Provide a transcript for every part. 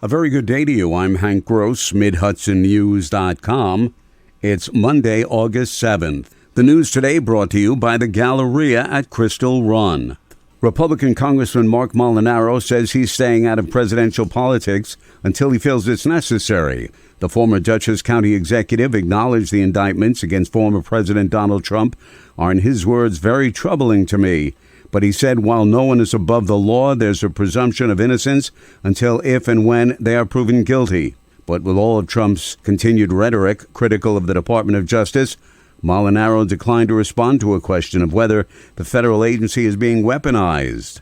A very good day to you. I'm Hank Gross, MidHudsonNews.com. It's Monday, August 7th. The news today brought to you by the Galleria at Crystal Run. Republican Congressman Mark Molinaro says he's staying out of presidential politics until he feels it's necessary. The former Dutchess County executive acknowledged the indictments against former President Donald Trump are, in his words, very troubling to me. But he said while no one is above the law, there's a presumption of innocence until if and when they are proven guilty. But with all of Trump's continued rhetoric critical of the Department of Justice, Molinaro declined to respond to a question of whether the federal agency is being weaponized.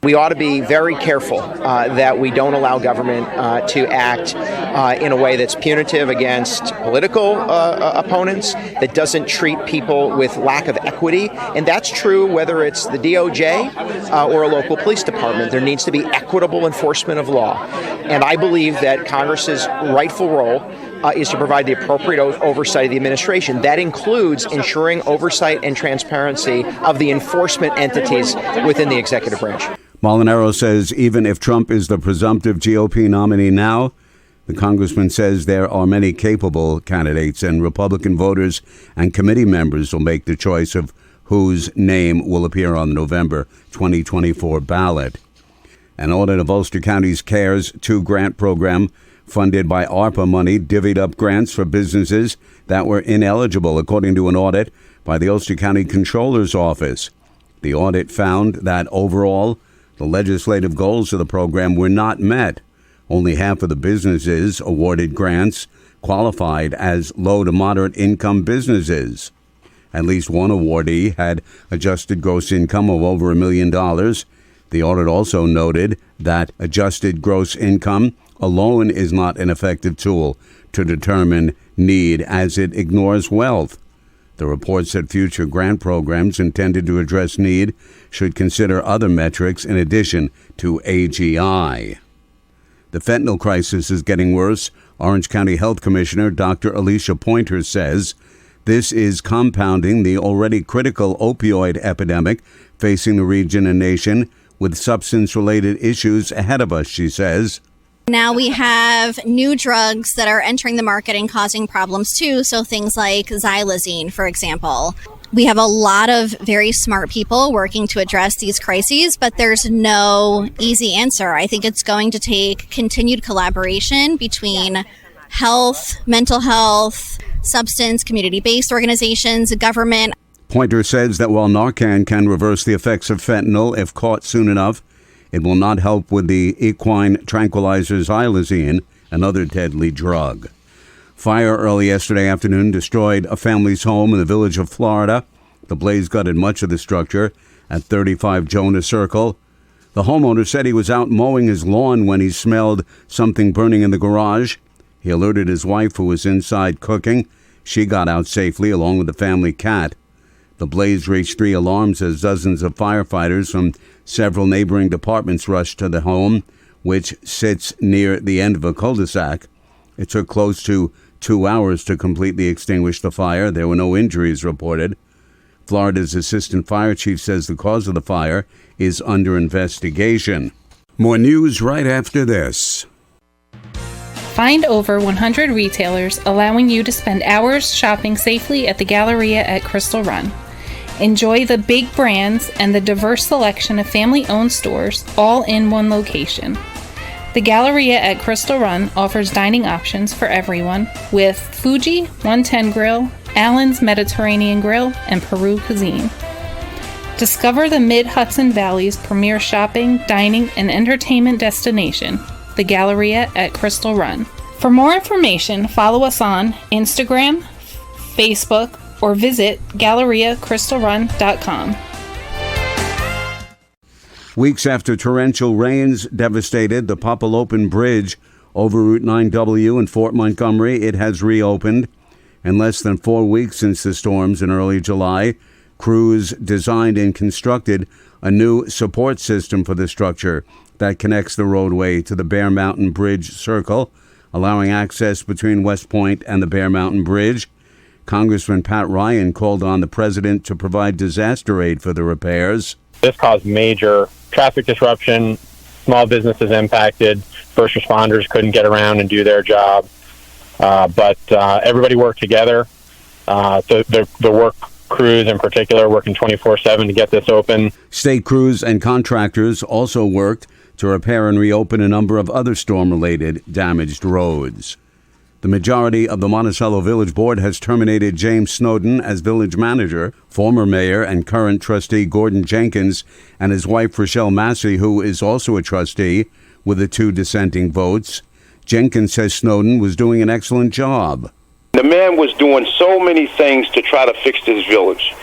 We ought to be very careful that we don't allow government to act in a way that's punitive against political opponents, that doesn't treat people with lack of equity. And that's true whether it's the DOJ or a local police department. There needs to be equitable enforcement of law. And I believe that Congress's rightful role is to provide the appropriate oversight of the administration. That includes ensuring oversight and transparency of the enforcement entities within the executive branch. Molinaro says even if Trump is the presumptive GOP nominee now, the congressman says there are many capable candidates, and Republican voters and committee members will make the choice of whose name will appear on the November 2024 ballot. An audit of Ulster County's CARES 2 grant program funded by ARPA money divvied up grants for businesses that were ineligible, according to an audit by the Ulster County Comptroller's Office. The audit found that overall, the legislative goals of the program were not met. Only half of the businesses awarded grants qualified as low to moderate income businesses. At least one awardee had adjusted gross income of over $1 million. The audit also noted that adjusted gross income alone is not an effective tool to determine need, as it ignores wealth. The report said future grant programs intended to address need should consider other metrics in addition to AGI. The fentanyl crisis is getting worse. Orange County Health Commissioner Dr. Alicia Pointer says this is compounding the already critical opioid epidemic facing the region and nation, with substance-related issues ahead of us, she says. Now we have new drugs that are entering the market and causing problems too. So things like xylazine, for example. We have a lot of very smart people working to address these crises, but there's no easy answer. I think it's going to take continued collaboration between health, mental health, substance, community-based organizations, government. Pointer says that while Narcan can reverse the effects of fentanyl if caught soon enough, it will not help with the equine tranquilizer xylazine, another deadly drug. Fire early yesterday afternoon destroyed a family's home in the village of Florida. The blaze gutted much of the structure at 35 Jonah Circle. The homeowner said he was out mowing his lawn when he smelled something burning in the garage. He alerted his wife, who was inside cooking. She got out safely along with the family cat. The blaze reached 3 alarms as dozens of firefighters from several neighboring departments rushed to the home, which sits near the end of a cul-de-sac. It took close to 2 hours to completely extinguish the fire. There were no injuries reported. Florida's assistant fire chief says the cause of the fire is under investigation. More news right after this. Find over 100 retailers allowing you to spend hours shopping safely at the Galleria at Crystal Run. Enjoy the big brands and the diverse selection of family-owned stores all in one location. The Galleria at Crystal Run offers dining options for everyone with Fuji 110 Grill, Allen's Mediterranean Grill, and Peru Cuisine. Discover the Mid-Hudson Valley's premier shopping, dining, and entertainment destination, the Galleria at Crystal Run. For more information, follow us on Instagram, Facebook, or visit GalleriaCrystalRun.com. Weeks after torrential rains devastated the Popolopan Bridge over Route 9W in Fort Montgomery, it has reopened. In less than 4 weeks since the storms in early July, crews designed and constructed a new support system for the structure that connects the roadway to the Bear Mountain Bridge Circle, allowing access between West Point and the Bear Mountain Bridge. Congressman Pat Ryan called on the president to provide disaster aid for the repairs. This caused major traffic disruption, small businesses impacted, first responders couldn't get around and do their job. But everybody worked together. The work crews in particular working 24/7 to get this open. State crews and contractors also worked to repair and reopen a number of other storm-related damaged roads. The majority of the Monticello Village Board has terminated James Snowden as village manager. Former mayor and current trustee Gordon Jenkins and his wife Rochelle Massey, who is also a trustee, with the 2 dissenting votes. Jenkins says Snowden was doing an excellent job. The man was doing so many things to try to fix this village,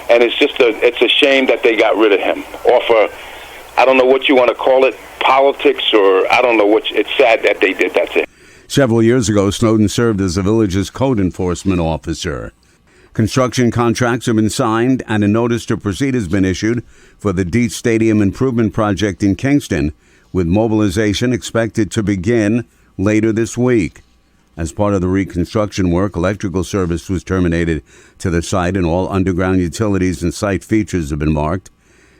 and it's a shame that they got rid of him. I don't know what you want to call it, politics, or I don't know what. It's sad that they did that to him. Several years ago, Snowden served as the village's code enforcement officer. Construction contracts have been signed and a notice to proceed has been issued for the Dietz Stadium Improvement Project in Kingston, with mobilization expected to begin later this week. As part of the reconstruction work, electrical service was terminated to the site and all underground utilities and site features have been marked.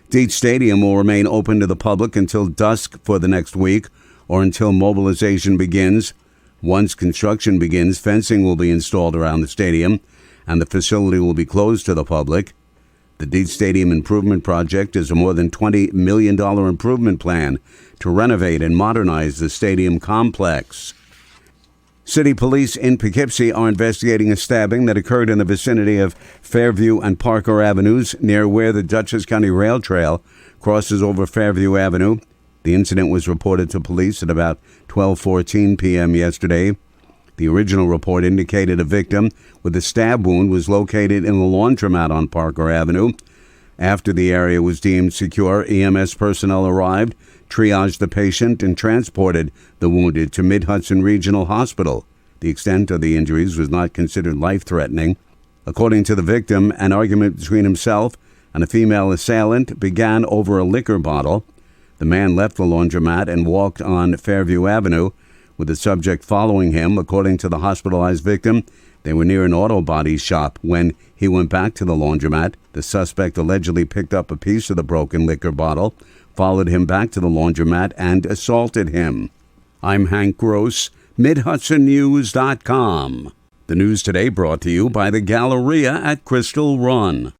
Dietz Stadium will remain open to the public until dusk for the next week or until mobilization begins. Once construction begins, fencing will be installed around the stadium and the facility will be closed to the public. The Dietz Stadium Improvement Project is a more than $20 million improvement plan to renovate and modernize the stadium complex. City police in Poughkeepsie are investigating a stabbing that occurred in the vicinity of Fairview and Parker Avenues, near where the Dutchess County Rail Trail crosses over Fairview Avenue. The incident was reported to police at about 12:14 p.m. yesterday. The original report indicated a victim with a stab wound was located in the laundromat on Parker Avenue. After the area was deemed secure, EMS personnel arrived, triaged the patient, and transported the wounded to Mid-Hudson Regional Hospital. The extent of the injuries was not considered life-threatening. According to the victim, an argument between himself and a female assailant began over a liquor bottle. The man left the laundromat and walked on Fairview Avenue, with the subject following him. According to the hospitalized victim, they were near an auto body shop. When he went back to the laundromat, the suspect allegedly picked up a piece of the broken liquor bottle, followed him back to the laundromat, and assaulted him. I'm Hank Gross, MidHudsonNews.com. The news today brought to you by the Galleria at Crystal Run.